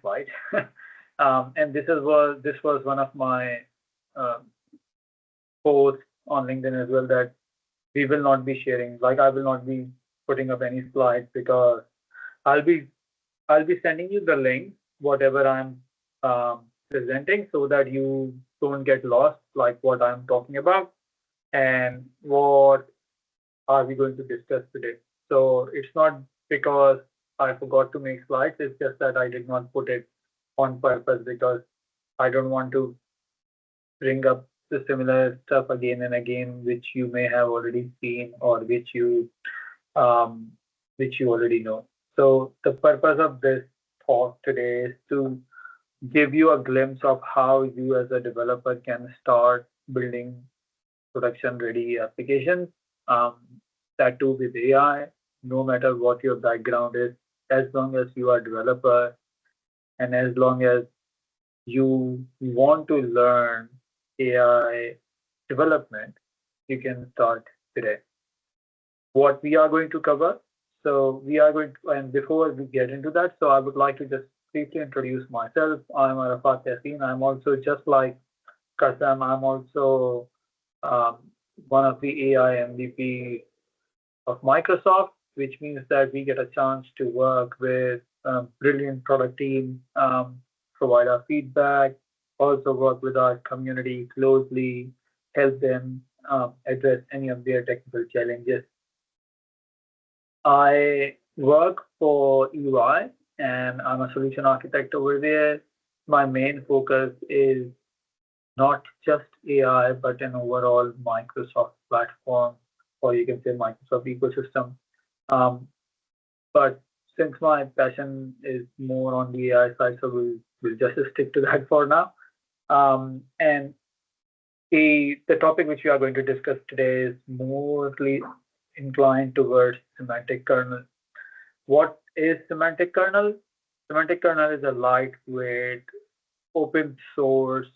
slide. And this was one of my posts on LinkedIn as well, that we will not be sharing, like I will not be putting up any slides, because I'll be sending you the link, whatever I'm presenting, so that you don't get lost, like what I'm talking about and what are we going to discuss today. So it's not because I forgot to make slides, it's just that I did not put it on purpose, because I don't want to bring up the similar stuff again and again, which you may have already seen, or which you already know. So the purpose of this talk today is to give you a glimpse of how you as a developer can start building production-ready applications, um, that too with AI, no matter what your background is, as long as you are a developer and as long as you want to learn AI development, you can start today. What we are going to cover. So we are going to, and before we get into that, so I would like to just briefly introduce myself. I'm Arafat Yassin. I'm also, just like Kasam, I'm also one of the AI MVP of Microsoft, which means that we get a chance to work with brilliant product team, provide our feedback, also work with our community closely, help them address any of their technical challenges. I work for EY and I'm a solution architect over there. My main focus is not just AI, but an overall Microsoft platform, or you can say Microsoft ecosystem. But since my passion is more on the AI side, so we'll just stick to that for now. And the topic which we are going to discuss today is mostly inclined towards semantic kernel. What is semantic kernel? Semantic kernel is a lightweight open source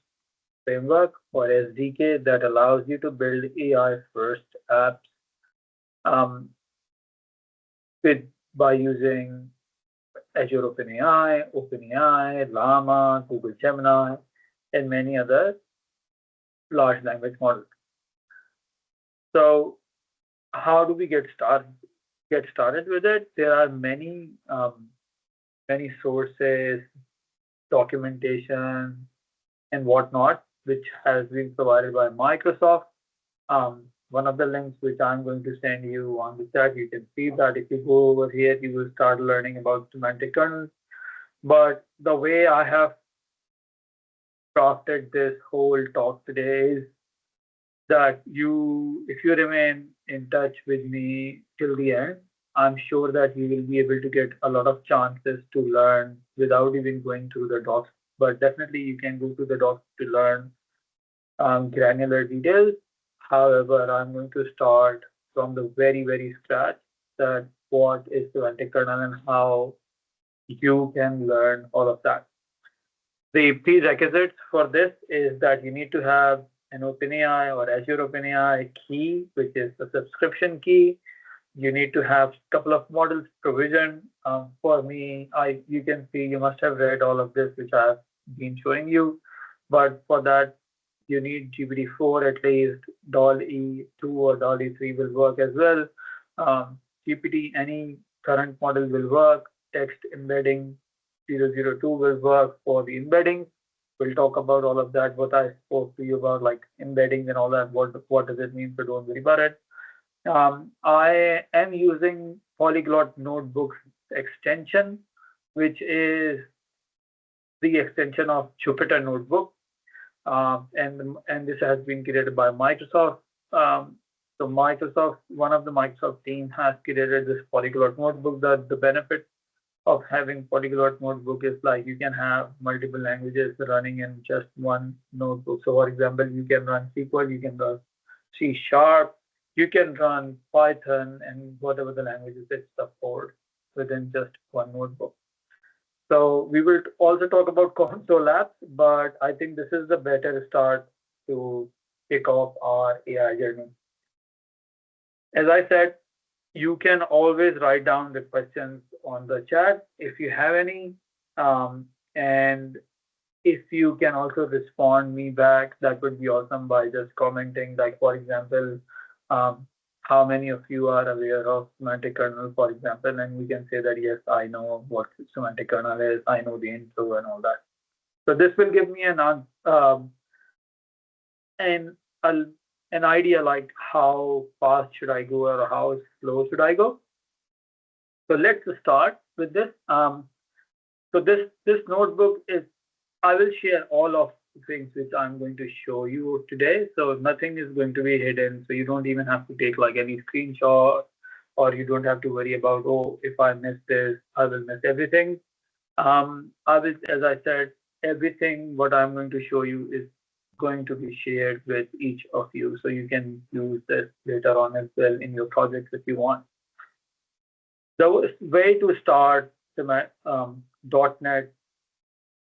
framework, or SDK, that allows you to build AI first apps by using Azure OpenAI, Llama, Google Gemini, and many other large language models. So how do we get started with it? There are many sources, documentation, and whatnot, which has been provided by Microsoft. One of the links which I'm going to send you on the chat, you can see that if you go over here, you will start learning about semantic kernels. But the way I have crafted this whole talk today is that if you remain in touch with me till the end, I'm sure that you will be able to get a lot of chances to learn without even going through the docs. But definitely you can go to the docs to learn granular details. However, I'm going to start from the very, very scratch, that what is semantic kernel and how you can learn all of that. The prerequisites for this is that you need to have an OpenAI or Azure OpenAI key, which is a subscription key. You need to have a couple of models provisioned. For me, you can see, you must have read all of this, which I have been showing you. But for that, you need GPT-4 at least. DALL-E 2 or DALL-E 3 will work as well. GPT, any current model will work. Text embedding 002 will work for the embedding. We'll talk about all of that, what I spoke to you about, like embeddings and all that. What does it mean? So don't worry about it. I am using Polyglot Notebooks extension, which is the extension of Jupyter Notebook. And this has been created by Microsoft. So Microsoft, one of the Microsoft team has created this Polyglot Notebook. The benefit of having Polyglot Notebook is like you can have multiple languages running in just one notebook. So for example, you can run SQL, you can run C#, you can run Python, and whatever the languages it supports within just one notebook. So we will also talk about console apps, but I think this is the better start to kick off our AI journey. As I said, you can always write down the questions on the chat if you have any. And if you can also respond me back, that would be awesome by just commenting, like, for example, how many of you are aware of semantic kernel, for example, and we can say that, yes, I know what semantic kernel is, I know the intro and all that. So this will give me an idea like how fast should I go or how slow should I go. So let's start with this. So this notebook is, I will share all of the things which I'm going to show you today. So nothing is going to be hidden. So you don't even have to take like any screenshot, or you don't have to worry about, oh, if I miss this, I will miss everything. I will, as I said, everything what I'm going to show you is going to be shared with each of you. So you can use this later on as well in your projects if you want. The way to start the .NET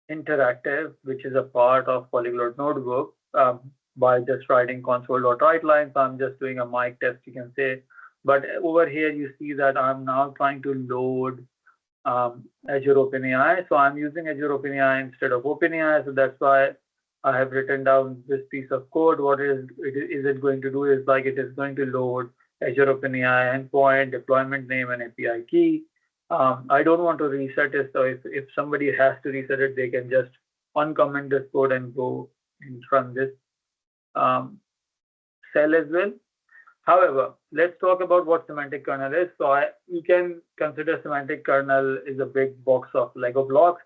Interactive, which is a part of Polyglot Notebook, by just writing console.writelines. I'm just doing a mic test, you can say. But over here, you see that I'm now trying to load Azure OpenAI. So I'm using Azure OpenAI instead of OpenAI. So that's why I have written down this piece of code. What is it going to do is like it is going to load Azure OpenAI endpoint, deployment name, and API key. I don't want to reset it. So if somebody has to reset it, they can just uncomment this code and go and run this cell as well. However, let's talk about what semantic kernel is. So you can consider semantic kernel is a big box of Lego blocks.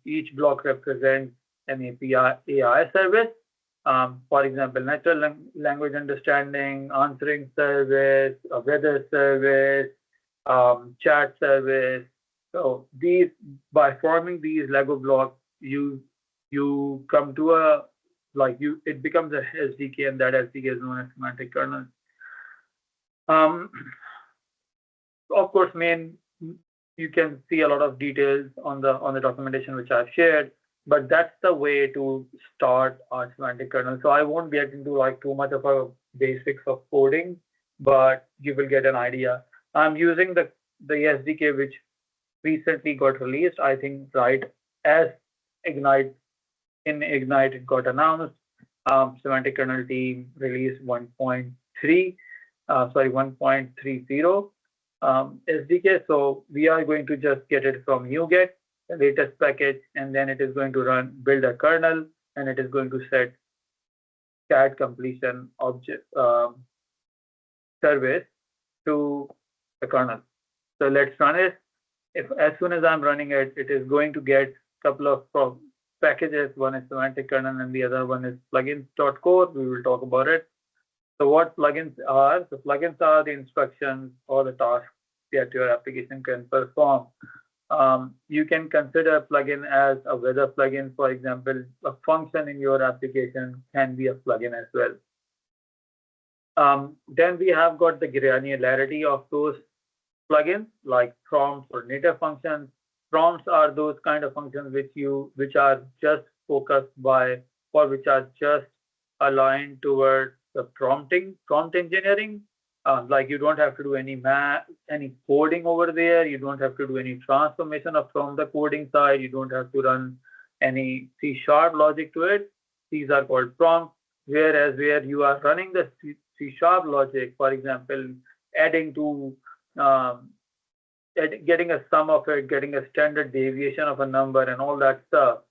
Each block represents an API AI service. For example, natural language understanding, answering service, a weather service, chat service. So by forming these Lego blocks, you come to a it becomes a SDK, and that SDK is known as semantic kernel. Of course, you can see a lot of details on the documentation which I've shared, but that's the way to start our semantic kernel. So I won't get into like too much of a basics of coding, but you will get an idea. I'm using the SDK which recently got released. I think right as Ignite it got announced. Semantic kernel team released 1.3, 1.30 SDK. So we are going to just get it from NuGet, the latest package, and then it is going to build a kernel, and it is going to set CAD completion object service to the kernel. So let's run it. As soon as I'm running it, it is going to get a couple of packages. One is semantic kernel and the other one is plugins.core. We will talk about it. So what plugins are? The plugins are the instructions or the tasks that your application can perform. You can consider a plugin as a weather plugin, for example. A function in your application can be a plugin as well. Then we have got the granularity of those plugins, like prompts or native functions. Prompts are those kind of functions which are just focused which are just aligned towards the prompt engineering. Like you don't have to do any coding over there. You don't have to do any transformation from the coding side. You don't have to run any C# logic to it. These are called prompts. Whereas where you are running the C# logic, for example, adding to getting a sum of it, getting a standard deviation of a number, and all that stuff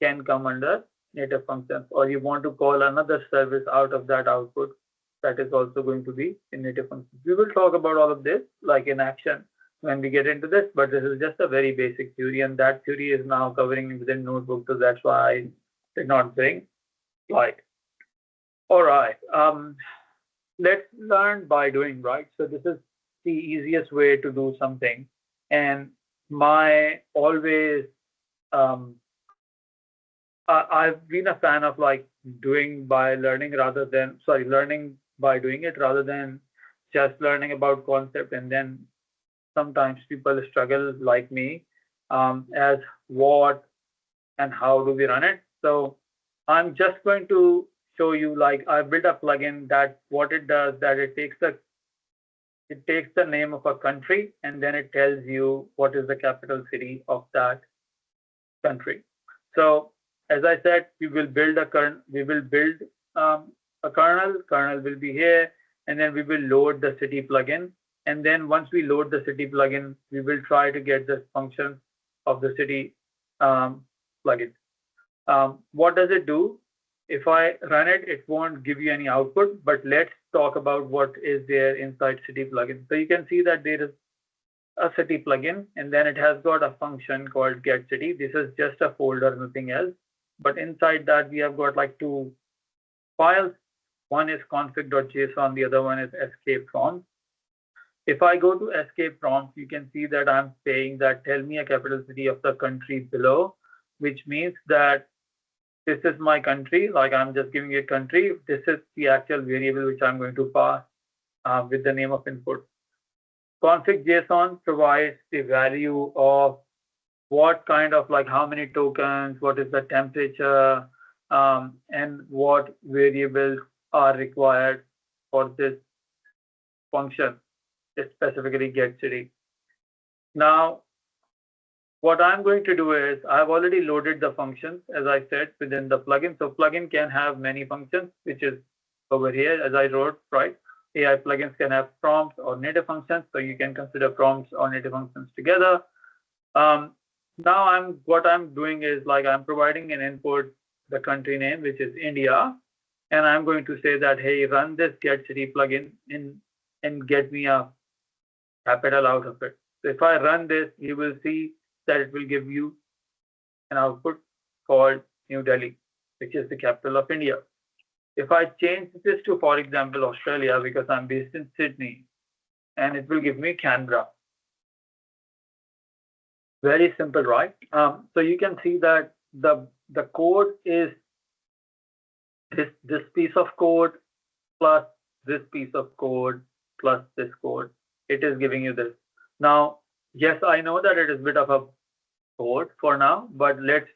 can come under native functions. Or you want to call another service out of that output, that is also going to be in native functions. We will talk about all of this like in action when we get into this, but this is just a very basic theory, and that theory is now covering within notebook, so that's why I did not bring slide. All right, let's learn by doing, right? So this is the easiest way to do something, and I've been a fan of like learning by doing it rather than just learning about concept, and then sometimes people struggle like me as what and how do we run it. So I'm just going to show you, like, I built a plugin that what it does, that it takes the name of a country, and then it tells you what is the capital city of that country. So as I said, we will build a kernel. A kernel. Kernel will be here, and then we will load the city plugin. And then once we load the city plugin, we will try to get the function of the city plugin. What does it do? If I run it, it won't give you any output, but let's talk about what is there inside city plugin. So you can see that there is a city plugin, and then it has got a function called get city. This is just a folder, nothing else. But inside that, we have got like two files. One is config.json, the other one is escape prompt. If I go to escape prompt, you can see that I'm saying that tell me a capital city of the country below, which means that this is my country, like I'm just giving a country. This is the actual variable which I'm going to pass with the name of input. Config.json provides the value of what kind of like how many tokens, what is the temperature, and what variables are required for this function, specifically get city. Now, what I'm going to do is I've already loaded the functions, as I said, within the plugin. So plugin can have many functions, which is over here, as I wrote, right? AI plugins can have prompts or native functions. So you can consider prompts or native functions together. Now what I'm doing is like I'm providing an input, the country name, which is India. And I'm going to say that, hey, run this get city plugin and get me a capital out of it. So if I run this, you will see that it will give you an output called New Delhi, which is the capital of India. If I change this to, for example, Australia, because I'm based in Sydney, and it will give me Canberra. Very simple, right? So you can see that the code is this piece of code plus this piece of code plus this code. It is giving you this. Now, yes, I know that it is a bit of a code for now, but let's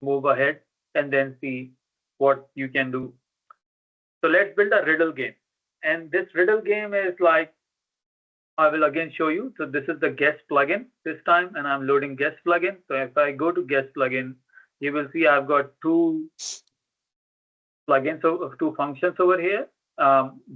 move ahead and then see what you can do. So let's build a riddle game. And this riddle game is like, I will again show you. So this is the guest plugin this time, and I'm loading guest plugin. So if I go to guest plugin, you will see I've got two plugins, so two functions over here,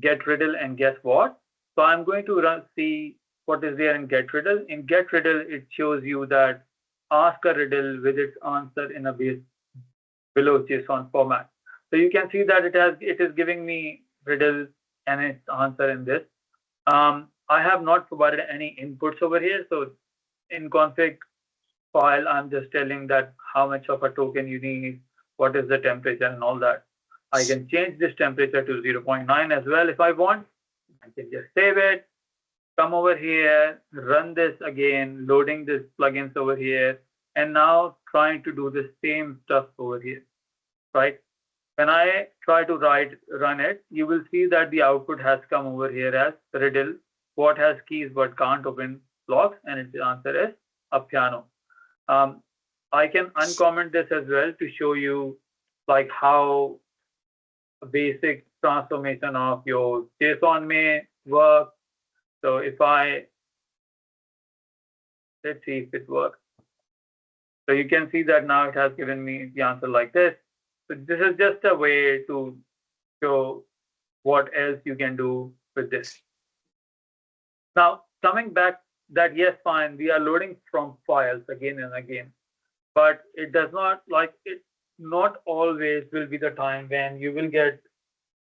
get riddle and guess what. So I'm going to see what is there in get riddle. In get riddle, it shows you that ask a riddle with its answer in a below JSON format. So you can see that it is giving me riddle and its answer in this. I have not provided any inputs over here. So in config file, I'm just telling that how much of a token you need, what is the temperature and all that. I can change this temperature to 0.9 as well if I want. I can just save it, come over here, run this again, loading this plugins over here, and now trying to do the same stuff over here, right? When I try to run it, you will see that the output has come over here as riddle, what has keys but can't open locks, and its answer is a piano. I can uncomment this as well to show you like how a basic transformation of your JSON may work. So if let's see if it works. So you can see that now it has given me the answer like this. So this is just a way to show what else you can do with this. Now, coming back that, yes, fine, we are loading from files again and again, but it does not like it. Not always will be the time when you will get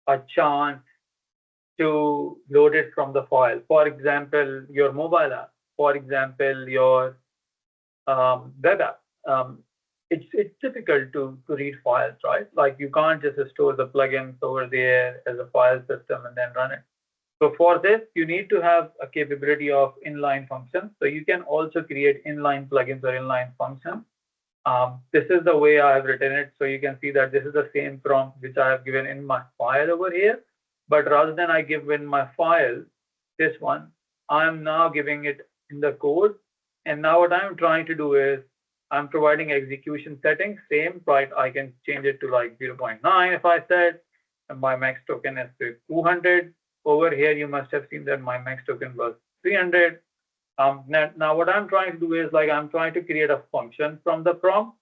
a chance to load it from the file. For example, your mobile app, for example, your web app. It's difficult to read files, right? Like you can't just store the plugins over there as a file system and then run it. So for this, you need to have a capability of inline functions. So you can also create inline plugins or inline functions. This is the way I have written it. So you can see that this is the same prompt which I have given in my file over here. But rather than I give in my file, this one, I'm now giving it in the code. And now what I'm trying to do is I'm providing execution settings, same, right? I can change it to like 0.9 if I said, and my max token is 200. Over here, you must have seen that my max token was 300. Now what I'm trying to do is like I'm trying to create a function from the prompt,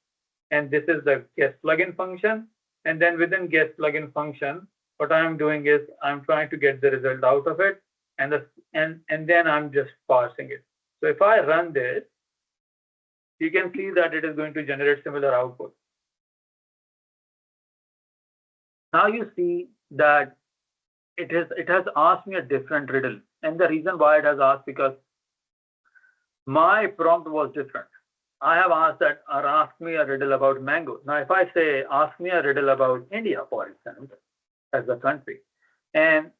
and this is the guest plugin function. And then within guest plugin function, what I'm doing is I'm trying to get the result out of it, and then I'm just parsing it. So if I run this, you can see that it is going to generate similar output. Now you see that it has asked me a different riddle, and the reason why it has asked because my prompt was different. I have asked that or ask me a riddle about mango. Now, if I say ask me a riddle about India, for example, as a country, and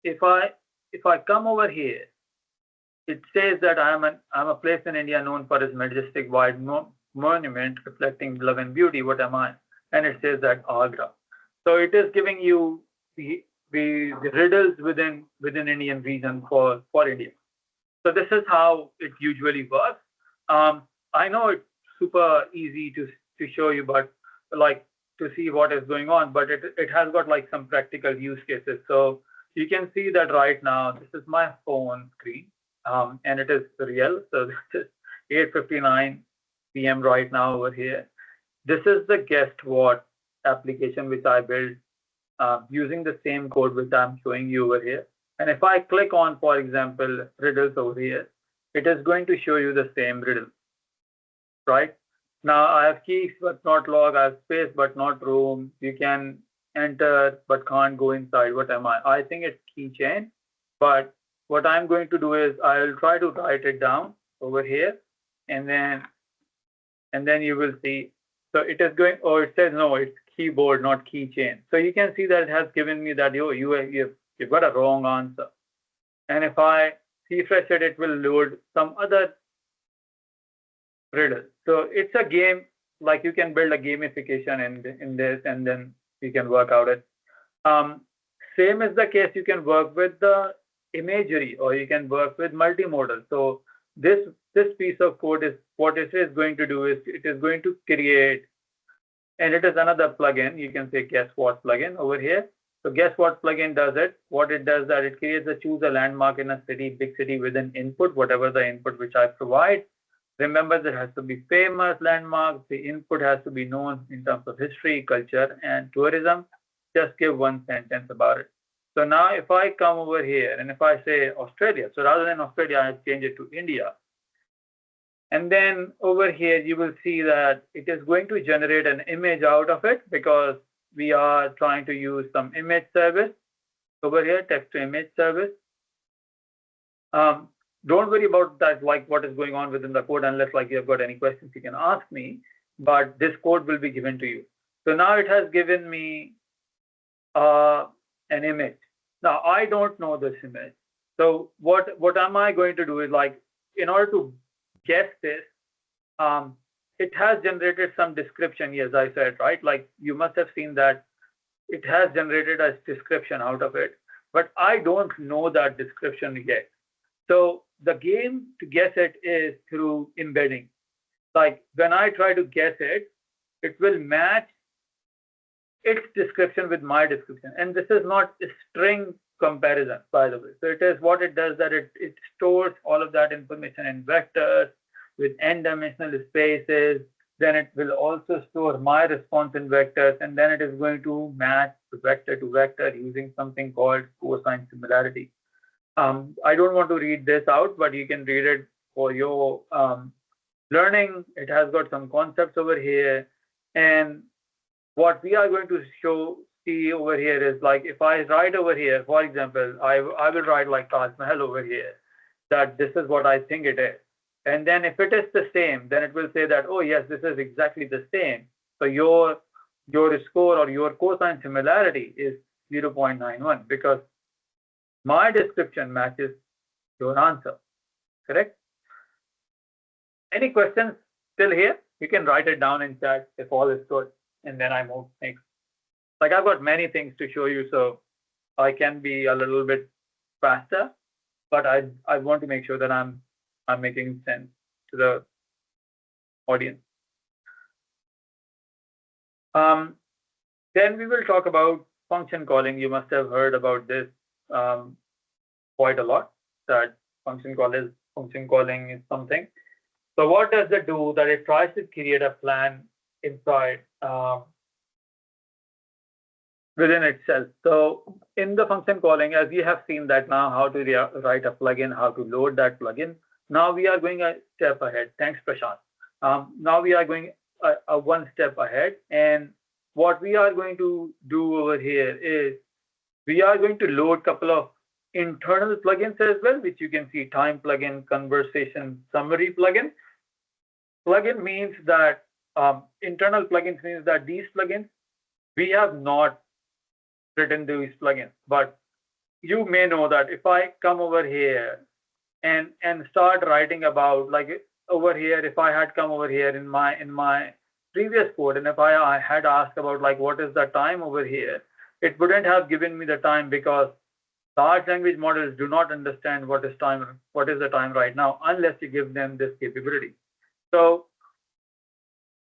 if I come over here, it says that I'm a place in India known for its majestic wide monument reflecting love and beauty. What am I? And it says that Agra. So it is giving you the riddles within Indian region for India. So this is how it usually works. I know it's super easy to show you, but like to see what is going on, but it has got like some practical use cases. So you can see that right now, this is my phone screen, and it is real. So this is 8:59 p.m. right now over here. This is the guest what application which I built using the same code which I'm showing you over here. And if I click on, for example, riddles over here, it is going to show you the same riddle, right? Now I have keys but not log, I have space but not room. You can enter but can't go inside. What am I? I think it's keychain, but what I'm going to do is I'll try to write it down over here, and then you will see. So it is going, oh, it says no, it's keyboard, not keychain. So you can see that it has given me that you've got a wrong answer. And if I refresh it, it will load some other riddle. So it's a game, like you can build a gamification in this, and then you can work out it. Same is the case, you can work with the imagery, or you can work with multimodal. So this piece of code is what it is going to do is it is going to create, and it is another plugin. You can say guess what plugin over here. So guess what plugin does it? What it does that it creates a choose a landmark in a city, big city with an input, whatever the input which I provide. Remember, there has to be famous landmarks. The input has to be known in terms of history, culture, and tourism. Just give one sentence about it. So now if I come over here and if I say Australia, so rather than Australia, I change it to India. And then over here, you will see that it is going to generate an image out of it because we are trying to use some image service over here, text to image service. Don't worry about that, like what is going on within the code, unless like you have got any questions, you can ask me, but this code will be given to you. So now it has given me an image. Now I don't know this image. So what am I going to do is like, in order to guess this, it has generated some description, as I said, right? Like you must have seen that it has generated a description out of it, but I don't know that description yet. So the game to guess it is through embedding. Like when I try to guess it, it will match its description with my description. And this is not a string comparison, by the way. So it is what it does that it stores all of that information in vectors with n-dimensional spaces. Then it will also store my response in vectors, and then it is going to match vector to vector using something called cosine similarity. I don't want to read this out, but you can read it for your learning. It has got some concepts over here. And what we are going to see over here is like, if I write over here, for example, I will write like Taj Mahal over here, that this is what I think it is. And then if it is the same, then it will say that, oh yes, this is exactly the same. So your score or your cosine similarity is 0.91 because my description matches your answer, correct? Any questions still here? You can write it down in chat if all is good, and then I move next. Like I've got many things to show you, so I can be a little bit faster, but I want to make sure that I'm making sense to the audience. Then we will talk about function calling. You must have heard about this quite a lot, that function call is function calling is something. So what does it do? That it tries to create a plan inside within itself. So in the function calling, as you have seen that now how to write a plugin, how to load that plugin. Now we are going a step ahead. Thanks, Prashant. Now we are going a one step ahead, and what we are going to do over here is we are going to load a couple of internal plugins as well, which you can see time plugin, conversation summary plugin. Plugin means that internal plugins means that these plugins, we have not written these plugins, but you may know that if I come over here and start writing about, like over here, if I had come over here in my previous code, and if I had asked about like what is the time over here, it wouldn't have given me the time, because large language models do not understand what is the time right now unless you give them this capability. So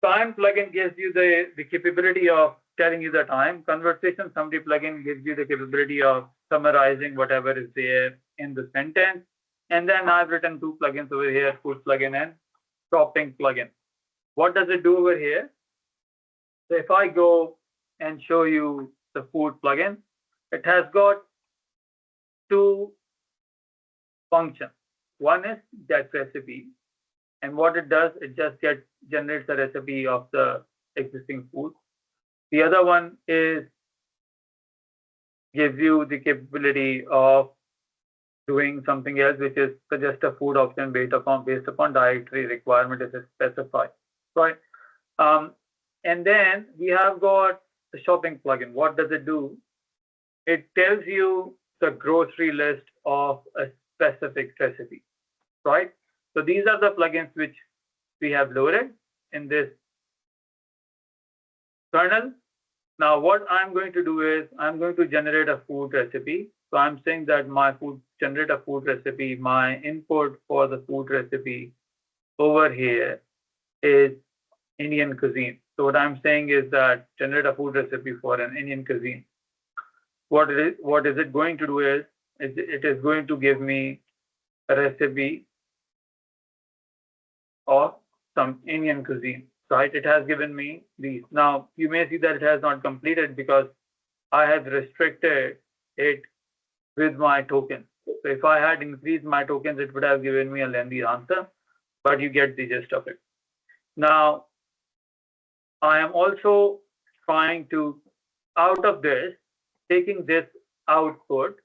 time plugin gives you the capability of telling you the time. Conversation summary plugin gives you the capability of summarizing whatever is there in the sentence. And then I've written two plugins over here, food plugin and shopping plugin. What does it do over here? So if I go and show you the food plugin, it has got two functions. One is get recipe, and what it does, it just generates a recipe of the existing food. The other one is gives you the capability of doing something else, which is suggest a food option based upon dietary requirement is specified, right? And then we have got the shopping plugin. What does it do? It tells you the grocery list of a specific recipe, right? So these are the plugins which we have loaded in this kernel. Now what I'm going to do is I'm going to generate a food recipe. So I'm saying that generate a food recipe. My input for the food recipe over here is Indian cuisine. So what I'm saying is that generate a food recipe for an Indian cuisine. What is it going to do is it is going to give me a recipe of some Indian cuisine, right? It has given me these. Now you may see that it has not completed because I have restricted it with my tokens. So if I had increased my tokens, it would have given me a lengthy answer, but you get the gist of it. Now, I am also trying to, out of this, taking this output,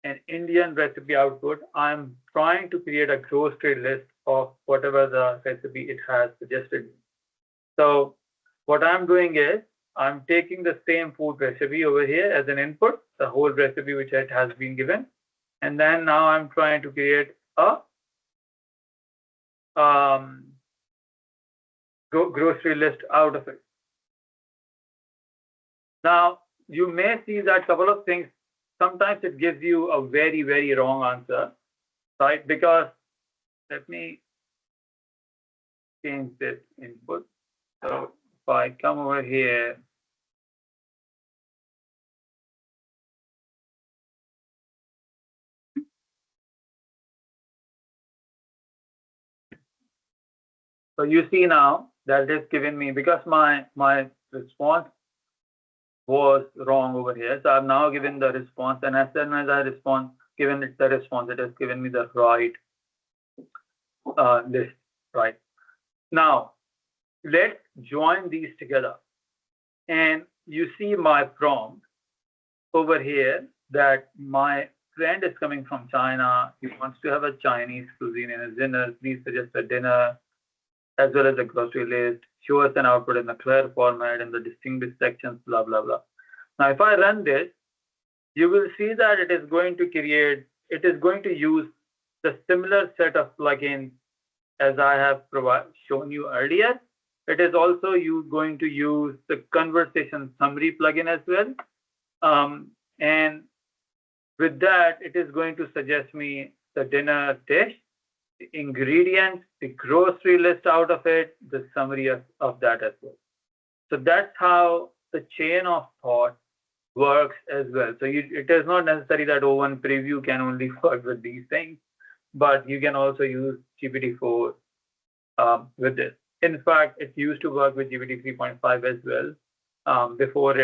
an Indian recipe output, I'm trying to create a grocery list of whatever the recipe it has suggested. So what I'm doing is I'm taking the same food recipe over here as an input, the whole recipe which it has been given, and then now I'm trying to create a grocery list out of it. Now you may see that couple of things. Sometimes it gives you a very, very wrong answer, right? Because let me change this input. So if I come over here, so you see now that it's given me, because my response was wrong over here. So I've now given the response, and as soon as I given it the response, it has given me the right list, right? Now let's join these together, and you see my prompt over here that my friend is coming from China. He wants to have a Chinese cuisine in his dinner. Please suggest a dinner as well as a grocery list. Show us an output in a clear format in the distinguished sections, blah, blah, blah. Now, if I run this, you will see that it is going to use the similar set of plugins as I have shown you earlier. It is also going to use the conversation summary plugin as well. And with that, it is going to suggest me the dinner dish, the ingredients, the grocery list out of it, the summary of that as well. So that's how the chain of thought works as well. So it is not necessary that one preview can only work with these things. but you can also use GPT-4 with this. In fact, it used to work with GPT 3.5 as well before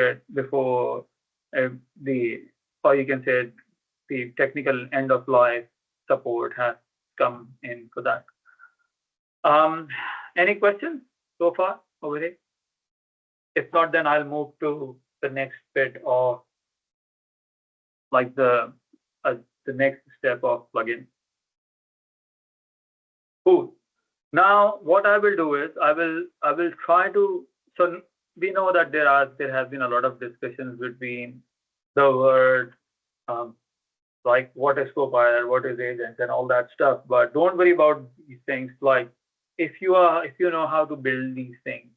the, or you can say the technical end of life support has come in for that. Any questions so far over here? If not, then I'll move to the next bit of like the next step of plugin. Cool. Now, what I will do is I will try to. So we know that there have been a lot of discussions between the word like what is copilot, what is agent, and all that stuff. But don't worry about these things. Like if you know how to build these things,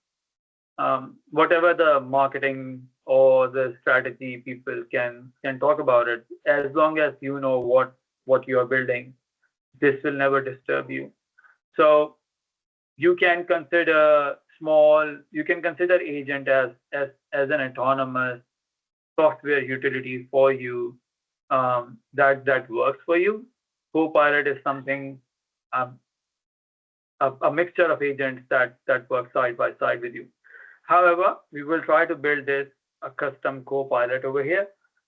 whatever the marketing or the strategy people can talk about it, as long as you know what you are building, this will never disturb you. So you can consider agent as an autonomous software utility for you that works for you. Copilot is something a mixture of agents that work side by side with you. However, we will try to build this a custom copilot over here.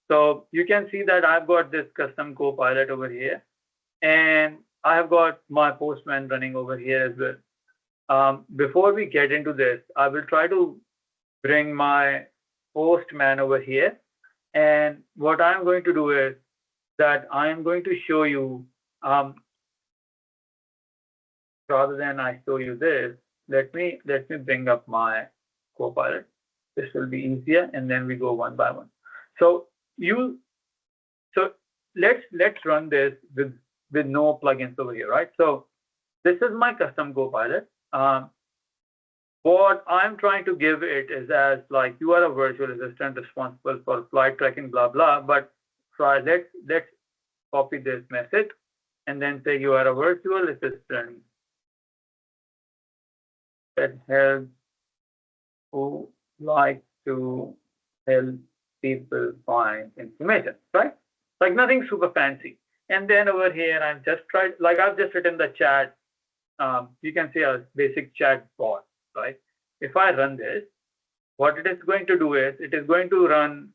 So you can see that I've got this custom copilot over here, and I have got my Postman running over here as well. Before we get into this, I will try to bring my Postman over here. And what I'm going to do is that I'm going to show you, rather than I show you this, let me bring up my Copilot. This will be easier, and then we go one by one. So let's run this with no plugins over here, right? So this is my custom Copilot. What I'm trying to give it is as like you are a virtual assistant responsible for flight tracking, blah blah. But let's copy this message and then say you are a virtual assistant that helps who like to help people find information, right? Like nothing super fancy. And then over here, I've just written the chat. You can see a basic chat bot, right? If I run this, what it is going to do is it is going to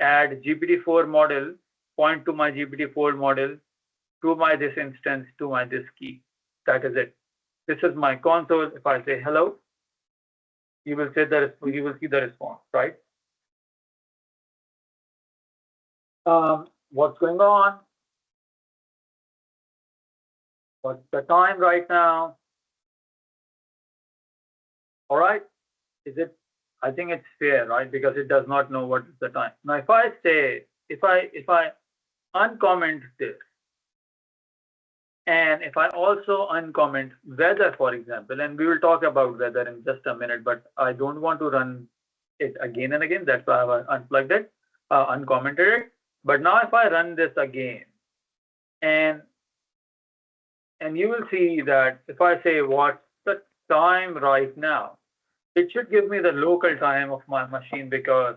add GPT-4 model, point to my GPT-4 model, to my this instance, to my this key. That is it. This is my console. If I say hello, you will see the response, right? What's going on? What's the time right now? All right. Is it? I think it's fair, right? Because it does not know what is the time. Now, if I uncomment this, and if I also uncomment weather, for example, and we will talk about weather in just a minute, but I don't want to run it again and again. That's why I've unplugged it, uncommented it. But now if I run this again, and you will see that if I say what's the time right now, it should give me the local time of my machine because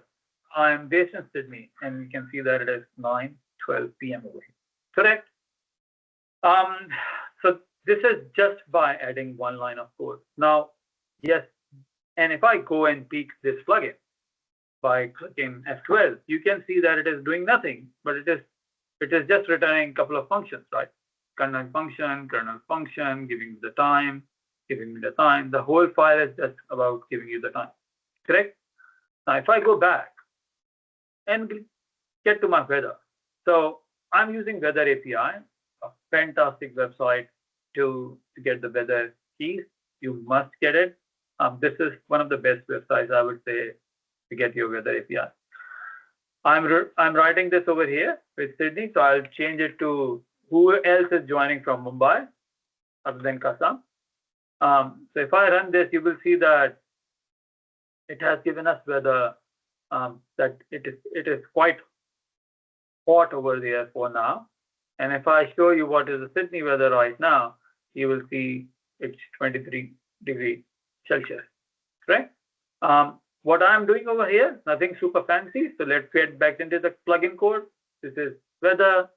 I'm based in Sydney, and you can see that it is 9:12 p.m. over here. Correct? So this is just by adding one line of code. Now, yes, and if I go and pick this plugin by clicking F12, you can see that it is doing nothing, but it is just returning a couple of functions, right? Kernel function, giving you the time, giving me the time. The whole file is just about giving you the time, correct? Now, if I go back and get to my weather, so I'm using Weather API, a fantastic website to get the weather keys. You must get it. This is one of the best websites, I would say, to get your weather API. I'm writing this over here with Sydney, so I'll change it to who else is joining from Mumbai other than Kasam. So if I run this, you will see that it has given us weather that it is quite hot over there for now. And if I show you what is the Sydney weather right now, you will see it's 23 degrees Celsius, correct? What I'm doing over here, nothing super fancy. So let's get back into the plugin code. This is weather.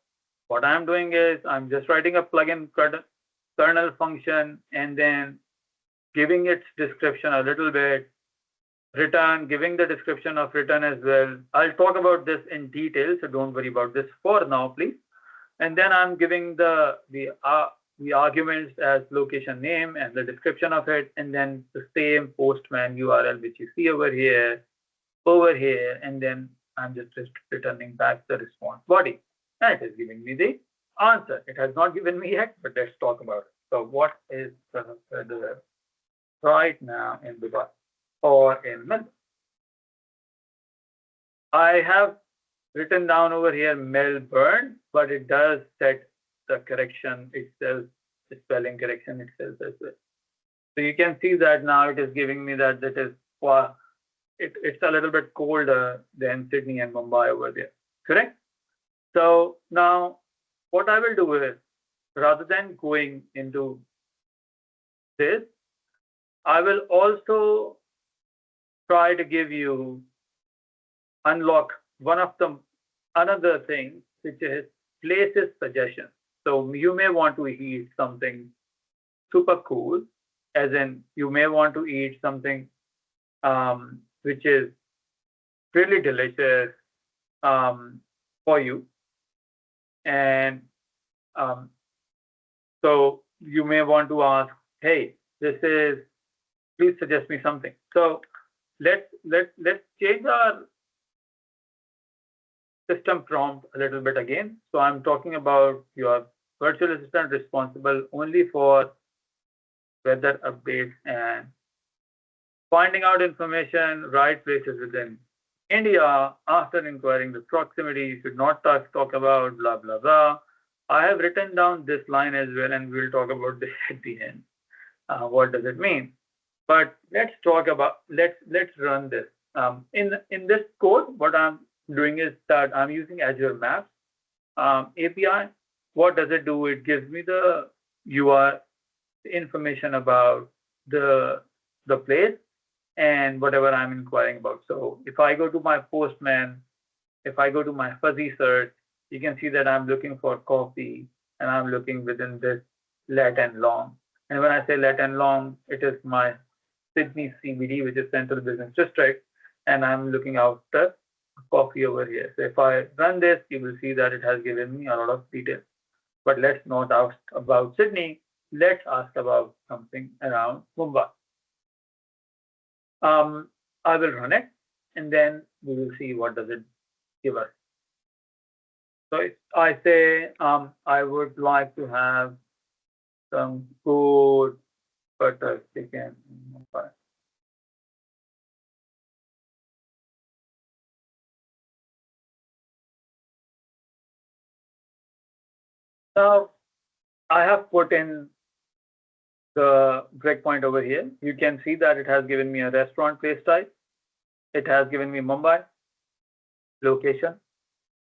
what I'm doing is I'm just writing a plugin kernel function and then giving its description a little bit, return, giving the description of return as well. I'll talk about this in detail, so don't worry about this for now, please. And then I'm giving the arguments as location name and the description of it, and then the same postman URL which you see over here, and then I'm just returning back the response body. And it is giving me the answer. It has not given me yet, but let's talk about it. So what is the right now in Dubai or in Melbourne? I have written down over here Melbourne, but it does set the correction itself, the spelling correction itself as well. So you can see that now it is giving me that it's a little bit colder than Sydney and Mumbai over there, correct? So now what I will do is, rather than going into this, I will also try to give you unlock one of the another thing, which is places suggestions. So you may want to eat something super cool, as in you may want to eat something which is really delicious for you. And so you may want to ask, hey, please suggest me something. So let's change our system prompt a little bit again. So I'm talking about your virtual assistant responsible only for weather updates and finding out information, right places within India. After inquiring the proximity, you should not talk about blah, blah, blah. I have written down this line as well, and we'll talk about this at the end. What does it mean? But let's run this. In this code, what I'm doing is that I'm using Azure Maps API. What does it do? It gives me the URL information about the place and whatever I'm inquiring about. So if I go to my postman, if I go to my fuzzy search, you can see that I'm looking for coffee and I'm looking within this let and long. And when I say let and long, it is my Sydney CBD, which is Central Business District, and I'm looking after coffee over here. So if I run this, you will see that it has given me a lot of details. But let's not ask about Sydney. Let's ask about something around Mumbai. I will run it, and then we will see what does it give us. So if I say I would like to have some good butter chicken in Mumbai. Now I have put in the breakpoint over here. You can see that it has given me a restaurant place type. It has given me Mumbai location,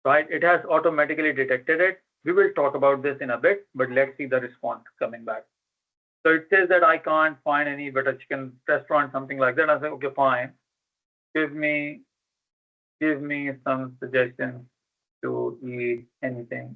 right? It has automatically detected it. We will talk about this in a bit, but let's see the response coming back. So it says that I can't find any butter chicken restaurant, something like that. I say, okay, fine. Give me some suggestions to eat anything.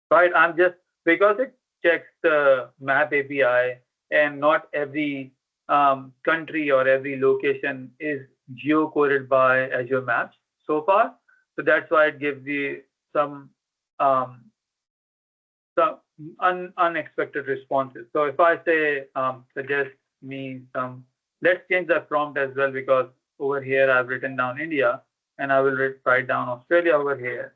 Right? I'm just, because it checks the map API and not every country or every location is geo-coded by Azure Maps so far. So that's why it gives you some unexpected responses. So if I say suggest me some, let's change the prompt as well, because over here I've written down India and I will write down Australia over here.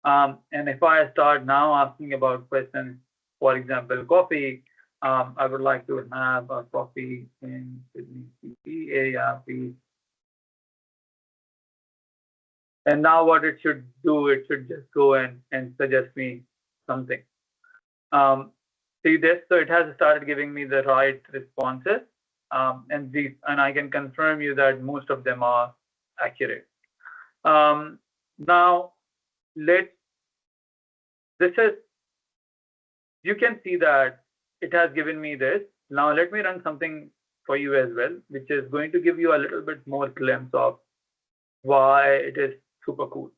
And if I start now asking about questions, for example, coffee, I would like to have a coffee in Sydney City area, please. And now what it should do, it should just go and suggest me something. See this, so it has started giving me the right responses, and I can confirm you that most of them are accurate. Now you can see that it has given me this. Now let me run something for you as well, which is going to give you a little bit more glimpse of why it is super cool.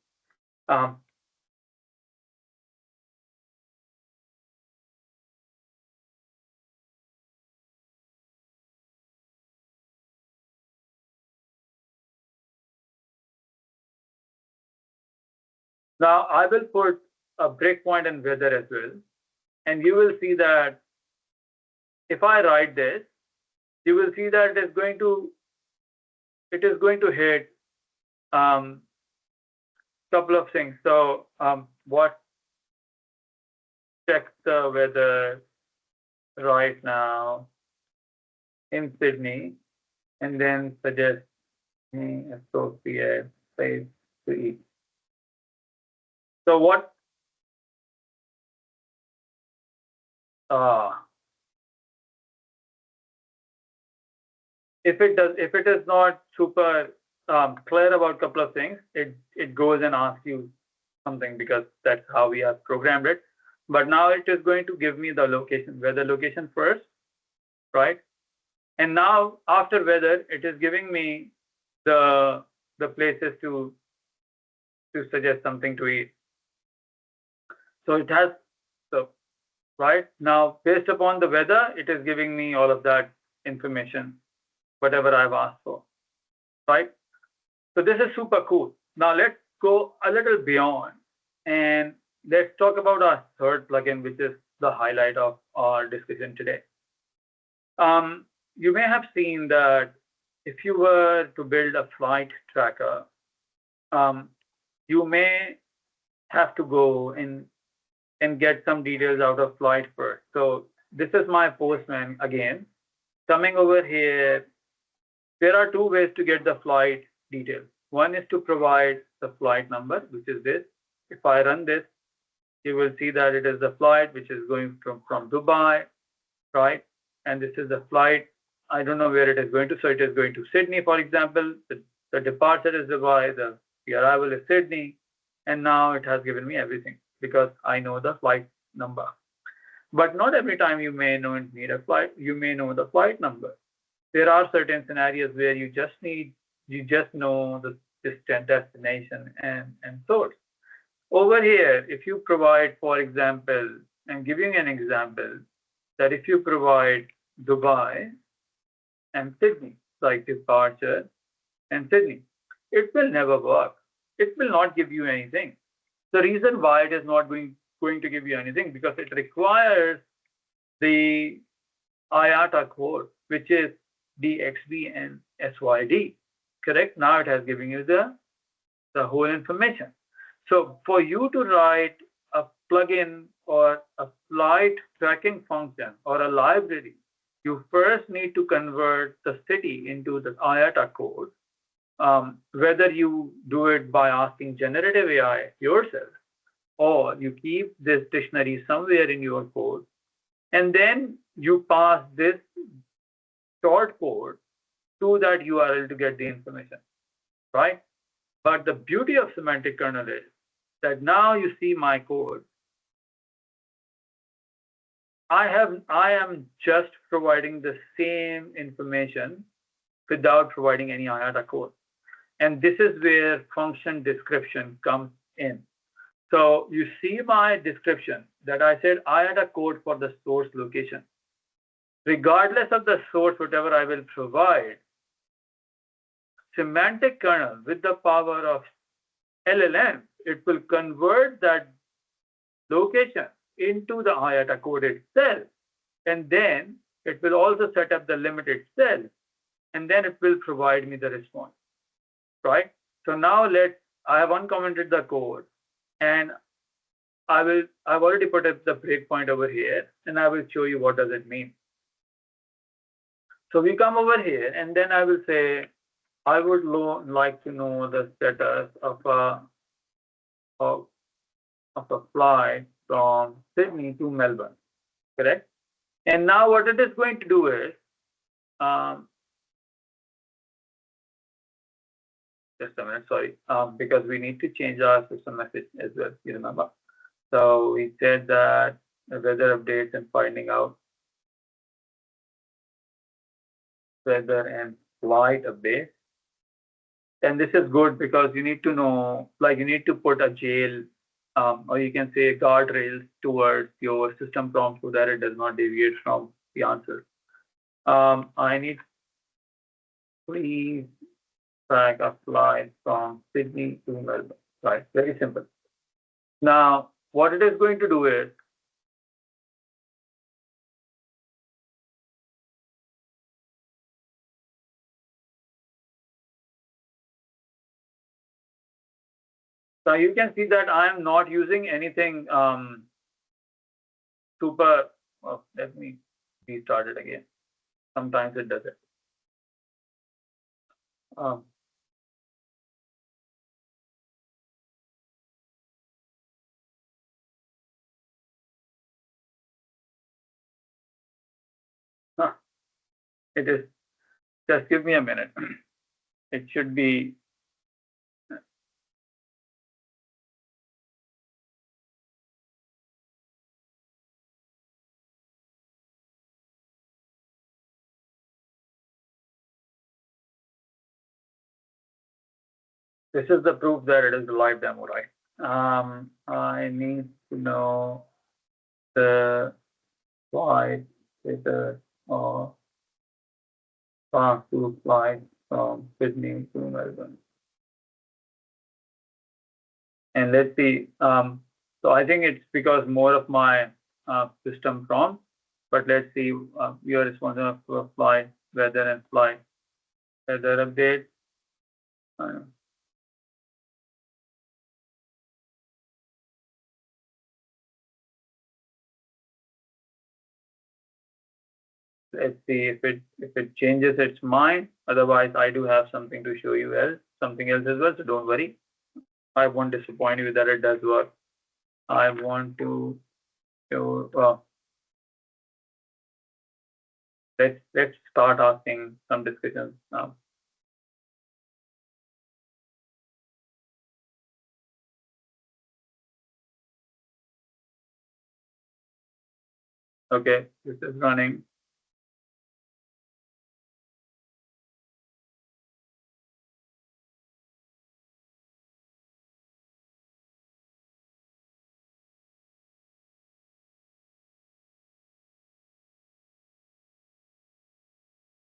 Now I will put a breakpoint in weather as well, and you will see that if I write this, you will see that it is going to hit couple of things. So what check the weather right now in Sydney, and then suggest me appropriate place to eat. So what if it is not super clear about a couple of things, it goes and asks you something because that's how we have programmed it. But now it is going to give me the location, weather location first, right? And now after weather, it is giving me the places to suggest something to eat. So it has the right now based upon the weather, it is giving me all of that information, whatever I've asked for, right? So this is super cool. Now let's go a little beyond and let's talk about our third plugin, which is the highlight of our discussion today. You may have seen that if you were to build a flight tracker, you may have to go and get some details out of flight first. So this is my postman again. Coming over here, there are two ways to get the flight details. One is to provide the flight number, which is this. If I run this, you will see that it is the flight which is going from Dubai, right? And this is the flight. I don't know where it is going to. So it is going to Sydney, for example. The departure is Dubai, the arrival is Sydney. And now it has given me everything because I know the flight number. But not every time you may need a flight, you may know the flight number. There are certain scenarios where you just know the distant destination and source. Over here, if you provide, for example, I'm giving an example that if you provide Dubai and Sydney, like departure and Sydney, it will never work. It will not give you anything. The reason why it is not going to give you anything because it requires the IATA code, which is DXB and SYD. Correct? Now it has given you the whole information. So for you to write a plugin or a flight tracking function or a library, you first need to convert the city into the IATA code. Whether you do it by asking generative AI yourself, or you keep this dictionary somewhere in your code, and then you pass this short code to that URL to get the information, right? But the beauty of semantic kernel is that now you see my code. I am just providing the same information without providing any IATA code. And this is where function description comes in. So you see my description that I said IATA code for the source location. Regardless of the source, whatever I will provide, semantic kernel with the power of LLM, it will convert that location into the IATA code itself. And then it will also set up the limit itself. And then it will provide me the response, right? So now I have uncommented the code and I've already put up the breakpoint over here and I will show you what does it mean. So we come over here and then I will say, I would like to know the status of a flight from Sydney to Melbourne, correct? And now what it is going to do is, just a minute, sorry, because we need to change our system message as well, you remember. So we said that weather updates and finding out weather and flight updates. And this is good because you need to know, like you need to put a jail or you can say guardrails towards your system prompt so that it does not deviate from the answer. I need please track a flight from Sydney to Melbourne. Right, very simple. Now, what it is going to do is, so you can see that I am not using anything super. Oh, let me restart it again. Sometimes it does it. Um, huh, it is. Just give me a minute. It should be. This is the proof that it is a live demo, right? I need to know the slide status or path to slide from Sydney to Melbourne. And let's see. So I think it's because more of my system prompt, but let's see. Your response of flight weather and flight weather update. Let's see if it changes its mind. Otherwise, I do have something to show you else, something else as well. So don't worry. I won't disappoint you that it does work. I want to show. Let's start asking some discussions now. Okay, this is running.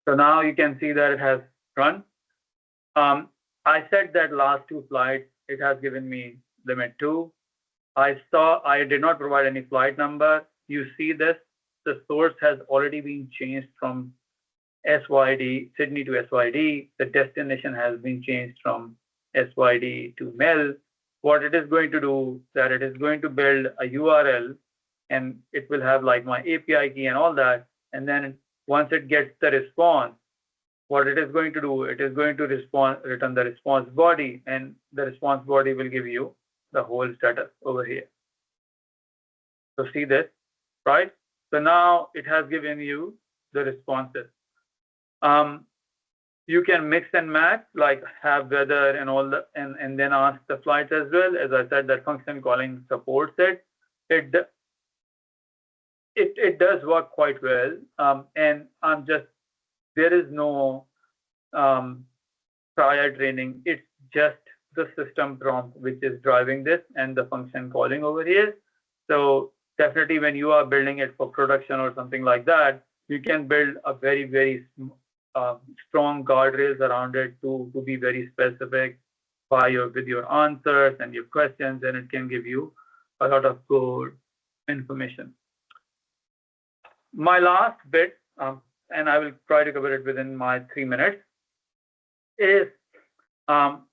So now you can see that it has run. I said that last two flights, it has given me limit 2. I did not provide any flight number. You see this, the source has already been changed from SYD, Sydney to SYD. The destination has been changed from SYD to Mel. What it is going to do, that it is going to build a URL and it will have like my API key and all that. And then once it gets the response, what it is going to do, it is going to return the response body, and the response body will give you the whole status over here. So see this, right? So now it has given you the responses. You can mix and match, like have weather and all the, and then ask the flights as well. As I said, that function calling supports it. It does work quite well. And there is no prior training. It's just the system prompt which is driving this and the function calling over here. So definitely when you are building it for production or something like that, you can build a very, very strong guardrails around it to be very specific with your answers and your questions, and it can give you a lot of good information. My last bit, and I will try to cover it within my 3 minutes, is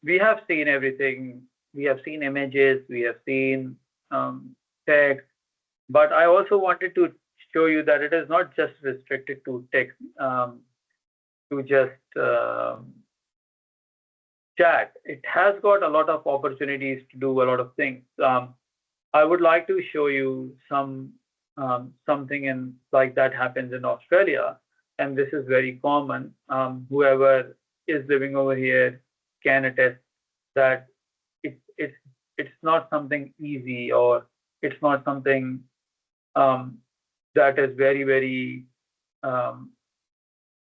we have seen everything. We have seen images, we have seen text, but I also wanted to show you that it is not just restricted to text, to just chat. It has got a lot of opportunities to do a lot of things. I would like to show you something like that happens in Australia, and this is very common. Whoever is living over here can attest that it's not something easy, or it's not something that is very, very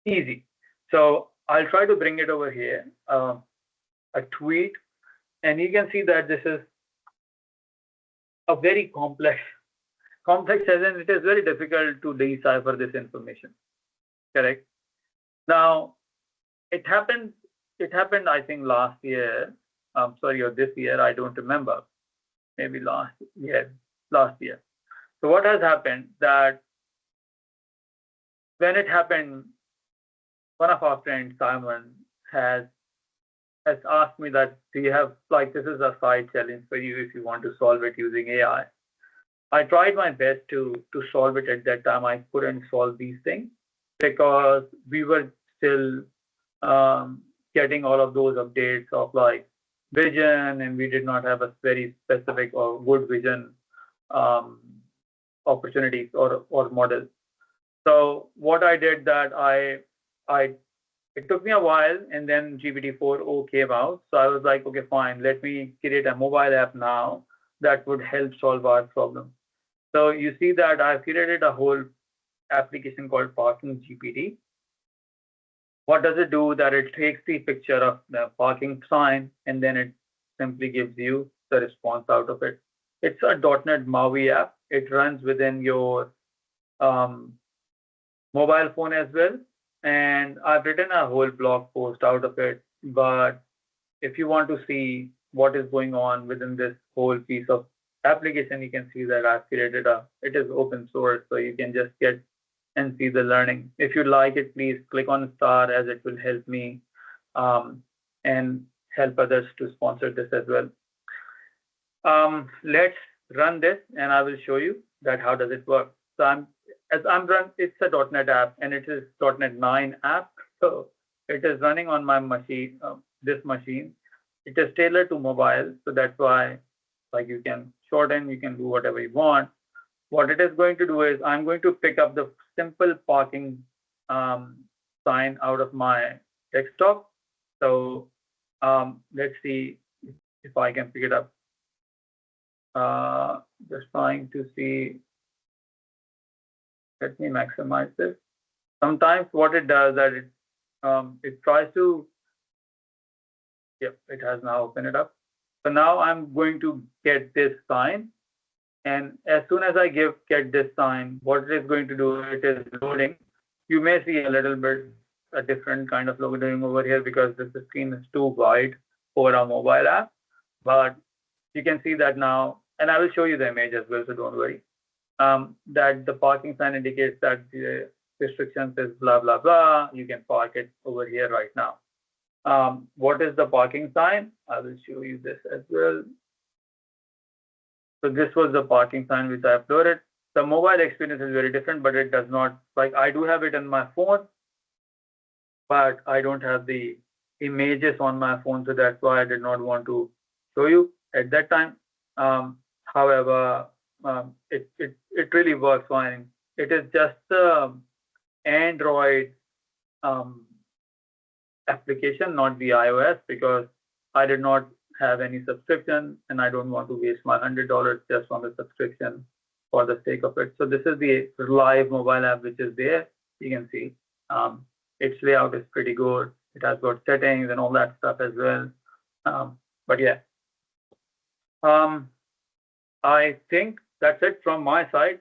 easy. So I'll try to bring it over here, a tweet, and you can see that this is a very complex as in it is very difficult to decipher this information, correct? Now, it happened, I think, last year, sorry, or this year, I don't remember. maybe last year. So what has happened that when it happened, one of our friends, Simon, has asked me that, do you have, like, this is a side challenge for you if you want to solve it using AI. I tried my best to solve it at that time. I couldn't solve these things because we were still getting all of those updates of like vision, and we did not have a very specific or good vision opportunities or models. So what I did that it took me a while, and then GPT-4o came out. So I was like, okay, fine, let me create a mobile app now that would help solve our problem. So you see that I've created a whole application called Parking GPT. What does it do? That it takes the picture of the parking sign, and then it simply gives you the response out of it. It's a .NET MAUI app. It runs within your mobile phone as well. And I've written a whole blog post out of it. But if you want to see what is going on within this whole piece of application, you can see that I've created it is open source, so you can just get and see the learning. If you like it, please click on star, as it will help me and help others to sponsor this as well. Let's run this, and I will show you that how does it work. So it's a .NET app, and it is .NET 9 app. So it is running on my machine, this machine. It is tailored to mobile, so that's why, like, you can shorten, you can do whatever you want. What it is going to do is I'm going to pick up the simple parking sign out of my desktop. So let's see if I can pick it up. Just trying to see. Let me maximize this. Sometimes what it does that it tries to. Yep, it has now opened it up. So now I'm going to get this sign, and as soon as I get this sign, what it is going to do, it is loading. You may see a little bit a different kind of loading over here because the screen is too wide for a mobile app, but you can see that now, and I will show you the image as well, so don't worry. That the parking sign indicates that the restrictions is blah, blah, blah. You can park it over here right now. What is the parking sign? I will show you this as well. So this was the parking sign which I uploaded. The mobile experience is very different, but it does not, like, I do have it in my phone, but I don't have the images on my phone. So that's why I did not want to show you at that time. However, it really works fine. It is just the Android application, not the iOS, because I did not have any subscription, and I don't want to waste my $100 just on the subscription for the sake of it. So this is the live mobile app which is there. You can see its layout is pretty good. It has got settings and all that stuff as well. But yeah, I think that's it from my side.